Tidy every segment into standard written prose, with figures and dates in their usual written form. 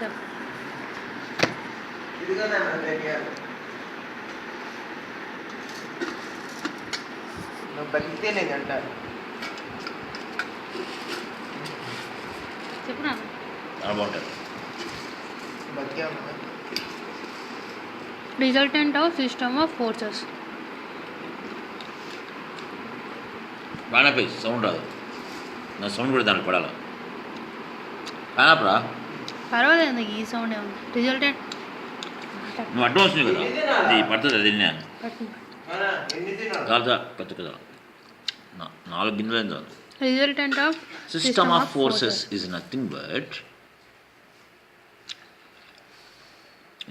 చెప్పు. బతికితే నేను అంటాను. చెప్పు నా. బాగుంటుంది. బతికే ఉన్నా. Resultant of system of forces. బాగానే పోయి సౌండ్ రాదు. నా సౌండ్ కూడా దానికి పడాలా కానప్పుడా పర్వాలేదు, ఈ సౌండ్ ఏమన్నా. రిజల్టెంట్ నువ్వు అడ్డం వస్తుంది కదా, ఇది పడుతుంది అది తిన్నా ఎన్ని తిన్నాడు? కాదు పెద్ద కదా 4 గిన్నెలు చాలు. Resultant of System of forces is nothing but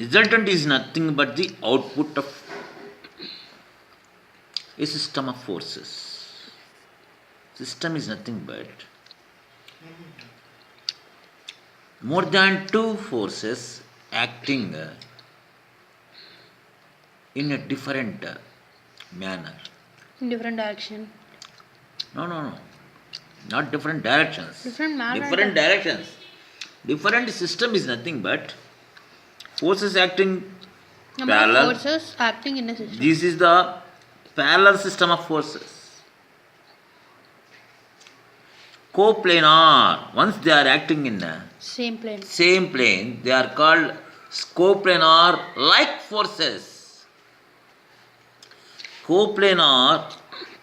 resultant is nothing but the output of a system of forces. System is nothing but more than 2 forces acting in a different manner. different direction. No, not different directions. Different manner. Different directions. Different system is nothing but forces acting Number of parallel. forces acting in a system. This is the parallel system of forces. Coplanar. Once they are acting in the Same plane. same plane, they are called coplanar like forces. Coplanar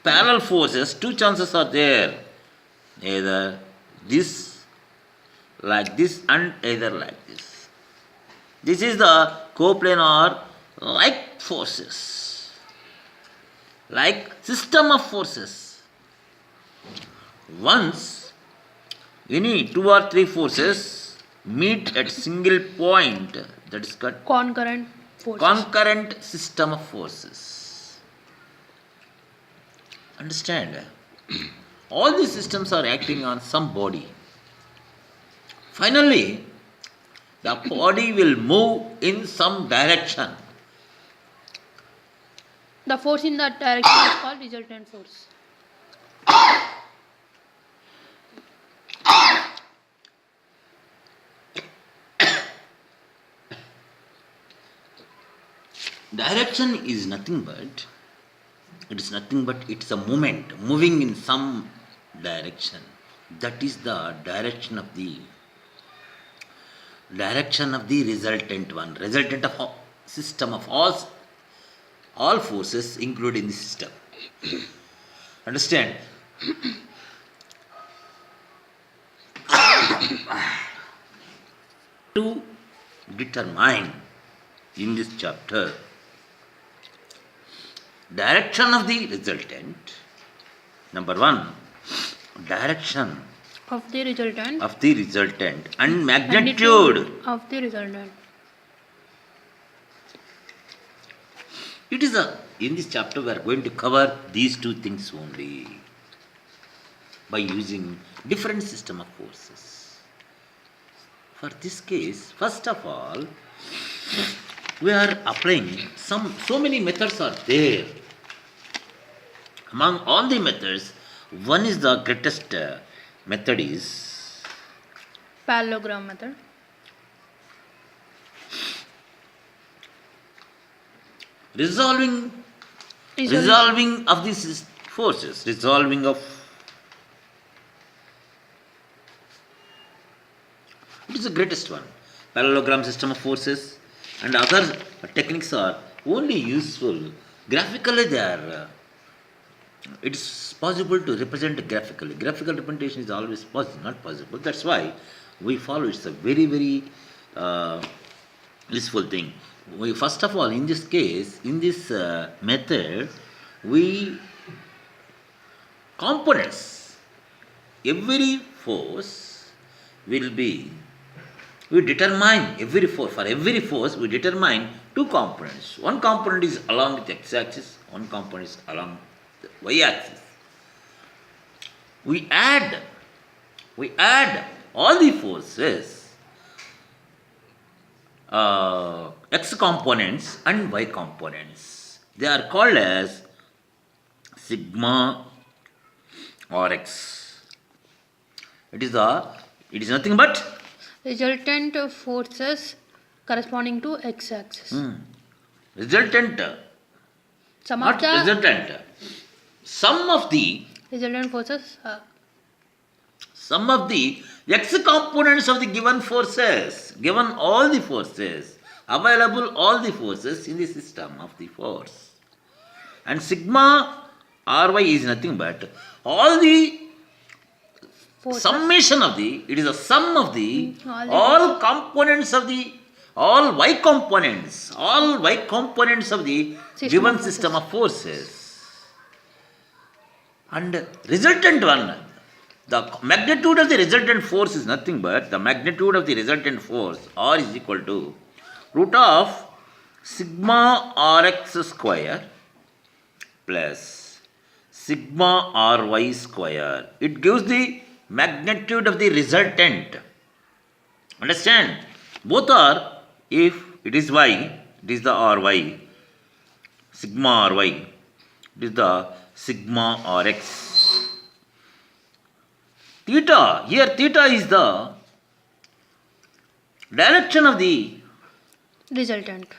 parallel forces, 2 chances are there. Either this like this and either like this. This is the coplanar like forces. Like system of forces. Once any 2 or 3 forces meet at single point, that is called Concurrent forces. concurrent system of forces. Understand? All these systems are acting on some body. Finally, the body will move in some direction. The force in that direction is called resultant force. Direction is nothing but it's a movement moving in some direction. That is the direction of the resultant one. Resultant of system of all forces included in the system. Understand? To determine in this chapter direction of the resultant, number 1, direction Of the resultant. of the resultant and magnitude. Of the resultant. It is in this chapter we are going to cover these 2 things only by using different system of forces. For this case, first of all, we are applying so many methods are there. Among all the methods, one is the greatest method is Parallelogram method. resolving of these forces, resolving of it is the greatest one. Parallelogram system of forces and other techniques are only useful graphically. They are it is possible to represent graphically. Graphical representation is always not possible. That's why we follow. It's a very useful thing. We first of all, in this case, in this method, we components. Every force will be. We determine every force. For every force, we determine 2 components. One component is along the x-axis. One component is along the y-axis. We add all the forces, x components and y components. They are called as sigma or x. It is nothing but Resultant forces corresponding to x-axis. Resultant, Sum not of the resultant. Sum of the resultant forces. x components of the given forces, given all the forces, available all the forces in the system of the force. And sigma Ry is nothing but all the Forces. summation of the, it is a sum of the all the- all components of the, all y components of the System given of system of forces. And resultant one, the magnitude of the resultant force is nothing but the magnitude of the resultant force R is equal to root of sigma Rx square plus sigma Ry square. It gives the magnitude of the resultant. Understand? Both are, if it is y, it is the Ry, sigma Ry, it is the sigma Rx. Theta, here theta is the direction of the Resultant.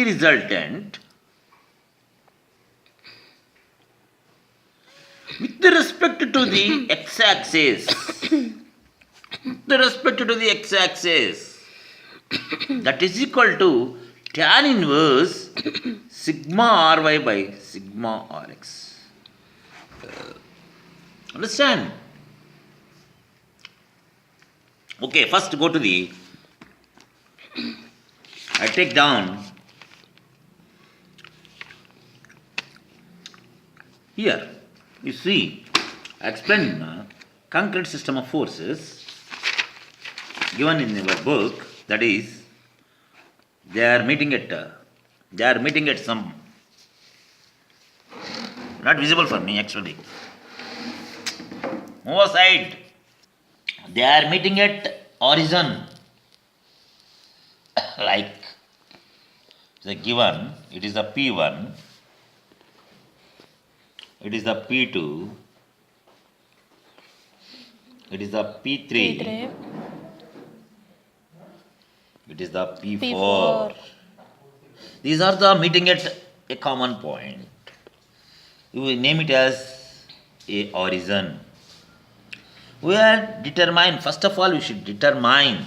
resultant with respect to the x-axis. That is equal to tan inverse sigma Ry by sigma Rx. Understand? Okay, first go to the, I take down here. You see, I explain concurrent system of forces given in your book. That is, they are meeting at some, not visible for me actually. Move aside. They are meeting at origin. Like the given, it is the P1, it is the P2, it is the P3, it is the P4. These are the meeting at a common point. You will name it as a origin. We are determine, first of all, we should determine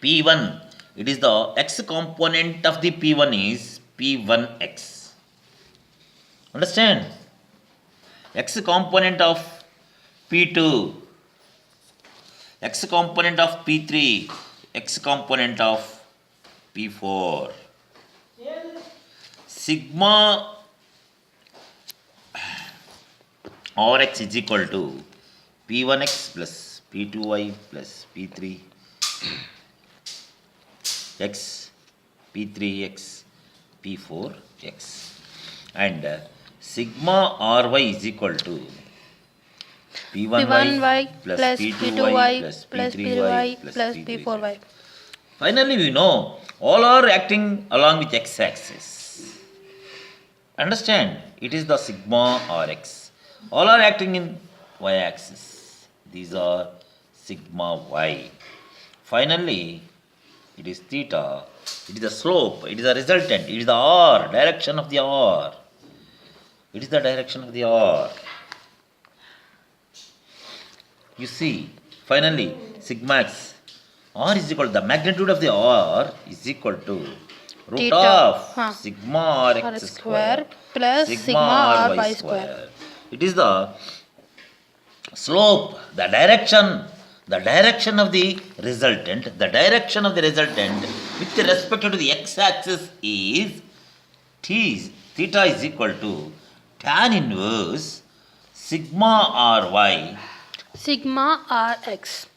P1. It is the x component of the P1 is P1x. Understand? X component of P2, x component of P3, x component of P4. Sigma Rx is equal to P1x plus P2y plus P3 x, P3x, P4x. And sigma Ry is equal to P1y plus plus P2y P2y plus P3y plus P4y. Finally, we know all are acting along with x-axis. Understand? It is the sigma Rx. All are acting in y-axis. These are sigma y. Finally, it is theta. It is the slope. It is the resultant. It is the R, direction of the R. It is the direction of the R. You see, finally, sigma x. R is equal to the magnitude of the R is equal to root Theta, of sigma Rx square plus sigma Ry square. It is the slope, the direction of the resultant, with respect to the x-axis is theta is equal to tan inverse sigma Ry. Sigma Rx.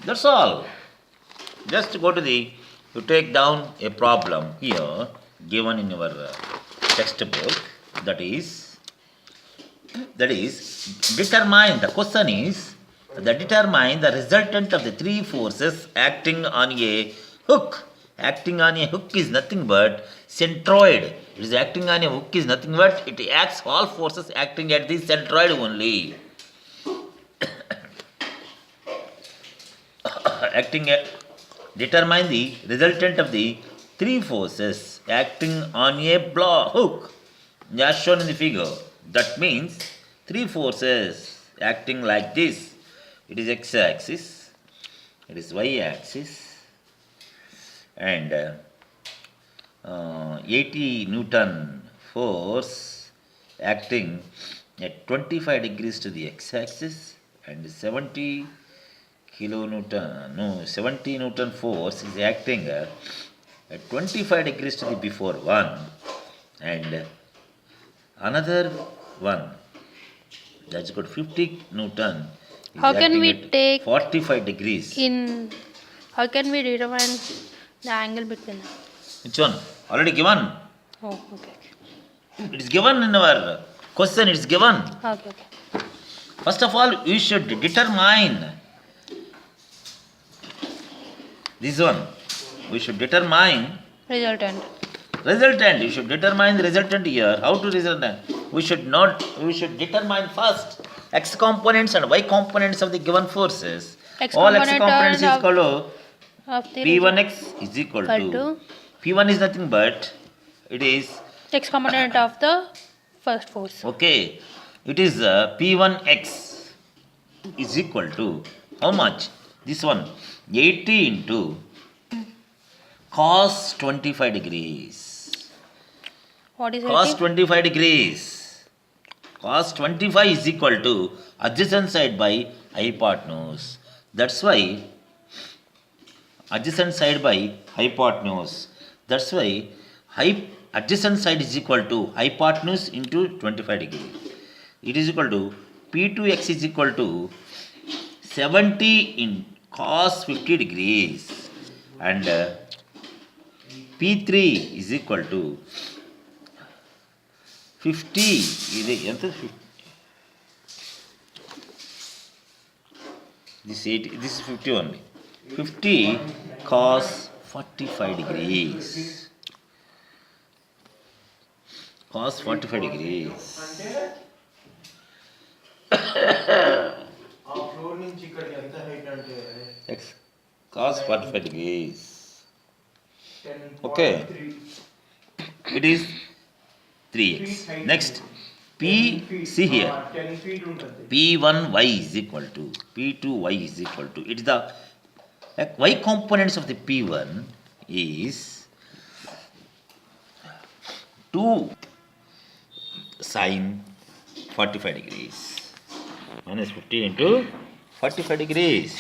That's all. Just go to the, you take down a problem here given in your textbook. That is determine, the question is determine the resultant of the three forces acting on a hook acting on a hook is nothing but centroid. It is acting on a hook is nothing but it acts all forces acting at the centroid only. Acting at determine the resultant of the three forces acting on a hook as shown in the figure. That means three forces acting like this. It is x-axis, it is y-axis, and 80 Newton force acting at 25 degrees to the x-axis, and 70 Newton force is acting at 25 degrees to the before one, and another one that's got 50 Newton is How can acting we at take 45 degrees. how can we determine the angle between them? Which one? Already given. Oh, okay. It is given in our question. It is given. Okay. First of all, we should determine this one. We should determine Resultant. resultant. You should determine the resultant here. How to resultant? We should determine first x components and y components of the given forces. All x components is equal to Of the P1x is equal to P1 is nothing but it is x component of the first force. okay. It is P1x is equal to how much? This one 80 into cos 25 degrees. What is Cos 80? 25 degrees. Cos 25 is equal to adjacent side by hypotenuse. That's why adjacent side by hypotenuse. That's why adjacent side is equal to hypotenuse into 25 degrees. It is equal to P2x is equal to 70 in cos 50 degrees, and P3 is equal to 50. This is 50 only. 50 cos 45 degrees. Cos 45 degrees. ఆ floor నుంచి ఇక్కడికి ఎంత height అంటే X cos 45 degrees. 10.3 Okay. It is 3x. Next, P, see here. 10 feet ఉంటుంది. P1y is equal to P2y is equal to. It is the y components of the P1 is 2 sin 45 degrees minus 50 into 45 degrees.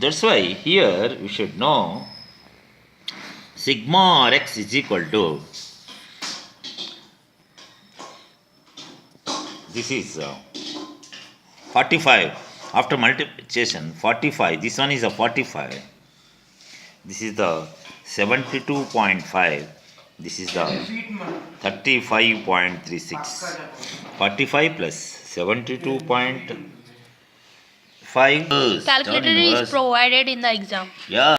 That's why here we should know sigma x is equal to this is 45 after multiplication 45. This one is a 45. This is the 72.5. This is the 35.36. 45 plus 72.5. Calculator is provided in the exam. Yeah.